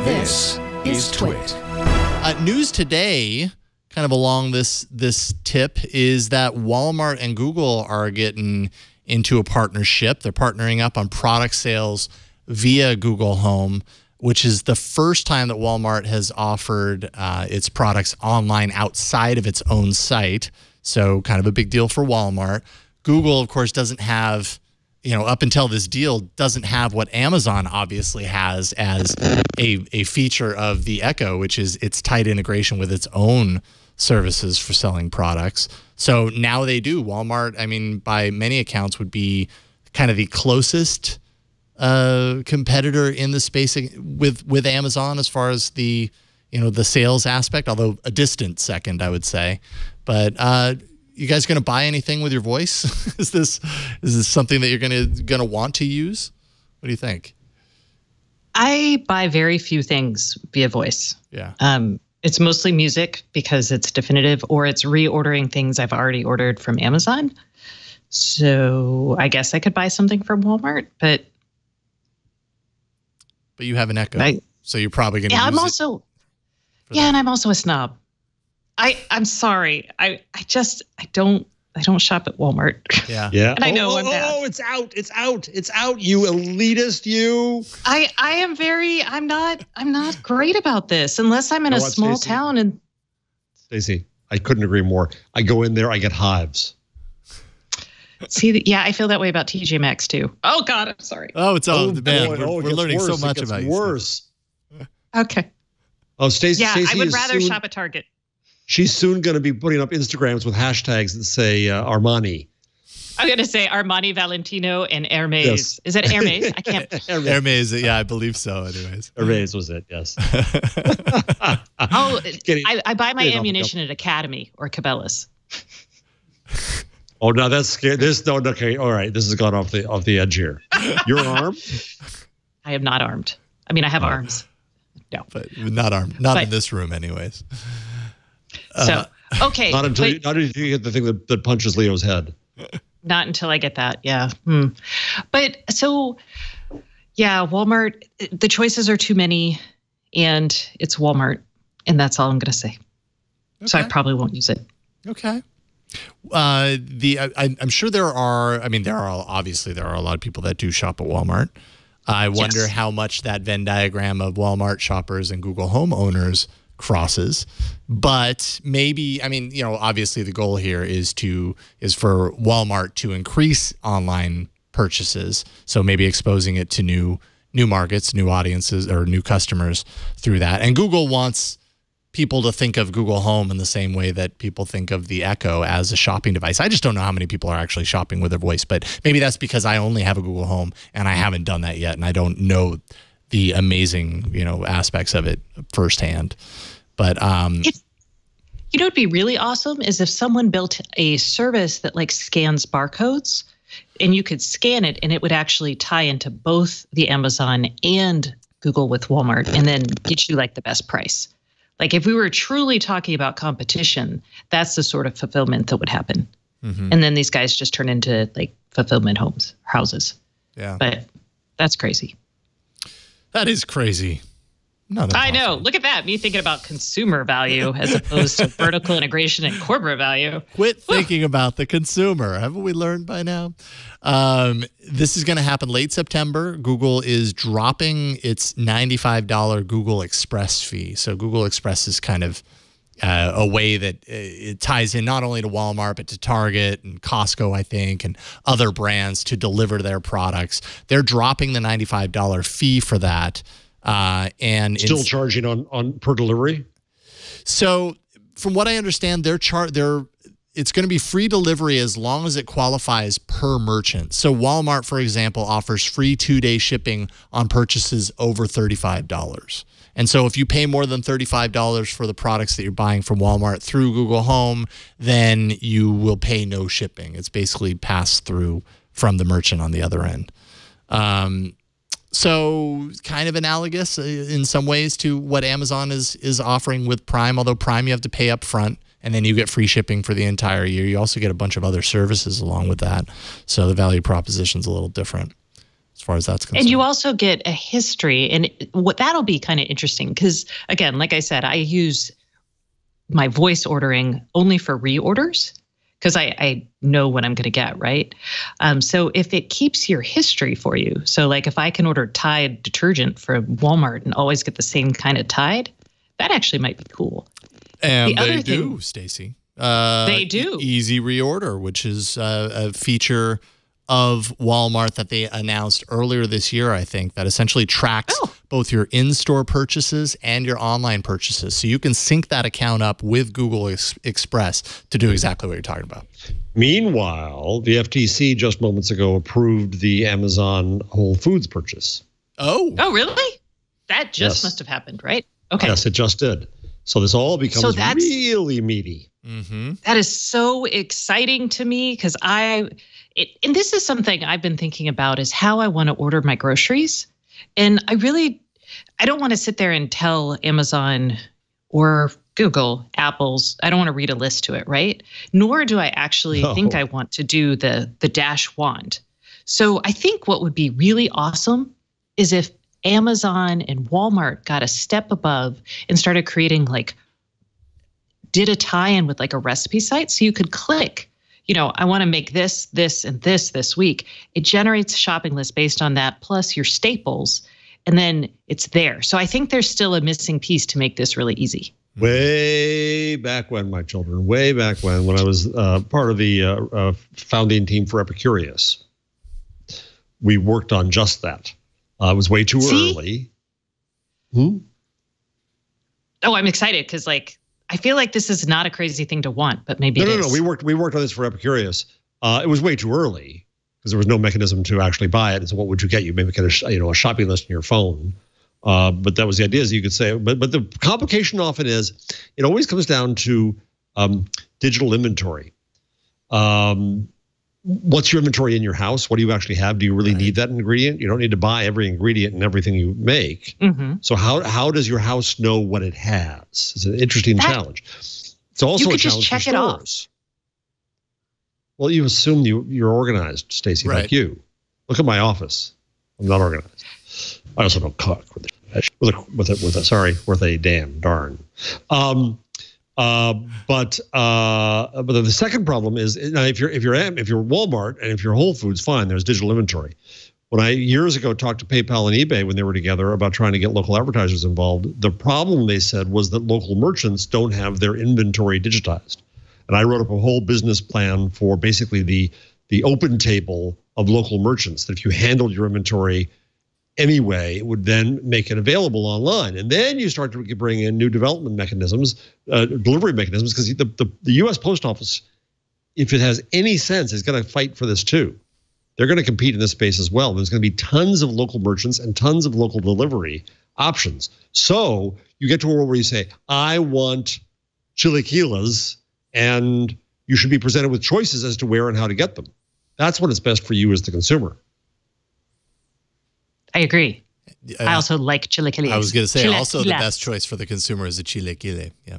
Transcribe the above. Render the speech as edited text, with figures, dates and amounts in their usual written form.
This is TWiT. News today, kind of along this tip, is that Walmart and Google are getting into a partnership. They're partnering up on product sales via Google Home, which is the first time that Walmart has offered its products online outside of its own site. So kind of a big deal for Walmart. Google, of course, doesn't have, up until this deal, doesn't have what Amazon obviously has as a feature of the Echo, which is its tight integration with its own services for selling products. So now they do. Walmart, I mean, by many accounts, would be kind of the closest competitor in the space with Amazon as far as the sales aspect, although a distant second, I would say. But you guys going to buy anything with your voice? Is this something that you're gonna want to use? What do you think? I buy very few things via voice. Yeah. It's mostly music because it's definitive, or it's reordering things I've already ordered from Amazon. So I guess I could buy something from Walmart, but you have an Echo, so you're probably going to use it. Yeah, and I'm also a snob. I'm sorry. I don't shop at Walmart. Yeah. Yeah. And I know I'm bad. Oh, it's out. It's out. It's out. You elitist, you. I'm not great about this unless I'm in a small town. And Stacey, I couldn't agree more. I go in there, I get hives. See, yeah, I feel that way about TJ Maxx too. Oh God, I'm sorry. Oh, it's all man. We're learning so much about you. Worse. Okay. Oh, Stacey. Yeah, I would rather shop at Target. She's soon going to be putting up Instagrams with hashtags that say Armani. I'm going to say Armani, Valentino, and Hermes. Yes. Is it Hermes? I can't. Hermes, yeah, I believe so. Anyways, Hermes was it? Yes. I buy my ammunition at Academy or Cabela's. Oh, now that's scary. Okay, all right. This has gone off the edge here. You're armed? I am not armed. I mean, I have arms. No, but not armed. Not in this room, anyways. So okay, not until you get the thing that punches Leo's head. Not until I get that, yeah. But so, yeah, Walmart. The choices are too many, and it's Walmart, and that's all I'm going to say. Okay. So I probably won't use it. Okay. I'm sure there are. I mean, obviously there are a lot of people that do shop at Walmart. I wonder how much that Venn diagram of Walmart shoppers and Google Home owners crosses, but maybe, I mean, obviously the goal here is for Walmart to increase online purchases. So maybe exposing it to new markets, new audiences, or new customers through that. And Google wants people to think of Google Home in the same way that people think of the Echo as a shopping device. I just don't know how many people are actually shopping with their voice, but maybe that's because I only have a Google Home and I haven't done that yet, and I don't know the amazing, aspects of it firsthand. But it'd be really awesome is if someone built a service that scans barcodes, and you could scan it and it would actually tie into both the Amazon and Google with Walmart, and then get you the best price. If we were truly talking about competition, that's the sort of fulfillment that would happen. Mm-hmm. And then these guys just turn into fulfillment houses. Yeah. But that's crazy. That is crazy. I know. Look at that. Me thinking about consumer value as opposed to vertical integration and corporate value. Quit thinking about the consumer. Haven't we learned by now? This is going to happen late September. Google is dropping its $95 Google Express fee. So Google Express is kind of a way that it ties in not only to Walmart, but to Target and Costco, I think, and other brands to deliver their products. They're dropping the $95 fee for that. And still charging on per delivery. So from what I understand, it's going to be free delivery as long as it qualifies per merchant. So Walmart, for example, offers free 2-day shipping on purchases over $35. And so if you pay more than $35 for the products that you're buying from Walmart through Google Home, then you will pay no shipping. It's basically passed through from the merchant on the other end. So kind of analogous in some ways to what Amazon is offering with Prime, although Prime you have to pay up front and then you get free shipping for the entire year. You also get a bunch of other services along with that. So the value proposition's a little different. as far as that's concerned. And you also get a history, and what that'll be kind of interesting because, again, like I said, I use my voice ordering only for reorders because I know what I'm going to get, right? So if it keeps your history for you, so like if I can order Tide detergent from Walmart and always get the same kind of Tide, that actually might be cool. And they do, Stacey. They do. Easy reorder, which is a feature of Walmart that they announced earlier this year, I think, that essentially tracks both your in-store purchases and your online purchases. So you can sync that account up with Google Express to do exactly what you're talking about. Meanwhile, the FTC just moments ago approved the Amazon Whole Foods purchase. Oh, really? That just must have happened, right? Okay. Yes, it just did. So this all becomes really meaty. Mm-hmm. That is so exciting to me because and this is something I've been thinking about is how I want to order my groceries. And I don't want to sit there and tell Amazon or Google, Apple's, I don't want to read a list to it, right? Nor do I actually think I want to do the dash wand. So I think what would be really awesome is if Amazon and Walmart got a step above and started creating did a tie-in with a recipe site so you could click, I want to make this, this, and this week. It generates a shopping list based on that, plus your staples, and then it's there. So I think there's still a missing piece to make this really easy. Way back when, my children, way back when I was part of the founding team for Epicurious, we worked on just that. It was way too early. Oh, I'm excited because I feel like this is not a crazy thing to want, but maybe it is. No. We worked on this for Epicurious. It was way too early because there was no mechanism to actually buy it. And so what would you get? You maybe get a shopping list in your phone. But that was the idea, is you could say. But the complication often is it always comes down to digital inventory. What's your inventory in your house? What do you actually have? Do you really need that ingredient? You don't need to buy every ingredient and everything you make. Mm-hmm. So how does your house know what it has? It's an interesting challenge. It's also a challenge for stores. Well, you assume you're organized, Stacey, like you. Look at my office. I'm not organized. I also don't cook with a damn darn. But the second problem is now if you're Walmart and if you're Whole Foods, fine, there's digital inventory. When I years ago talked to PayPal and eBay when they were together about trying to get local advertisers involved, the problem they said was that local merchants don't have their inventory digitized. And I wrote up a whole business plan for basically the open table of local merchants, that if you handled your inventory anyway, it would then make it available online. And then you start to bring in new development mechanisms, delivery mechanisms, because the U.S. Post Office, if it has any sense, is going to fight for this too. They're going to compete in this space as well. There's going to be tons of local merchants and tons of local delivery options. So you get to a world where you say, I want chilaquiles, and you should be presented with choices as to where and how to get them. That's what is best for you as the consumer. I agree. I also like chilaquiles. I was going to say also the best choice for the consumer is a chilaquile. Yeah.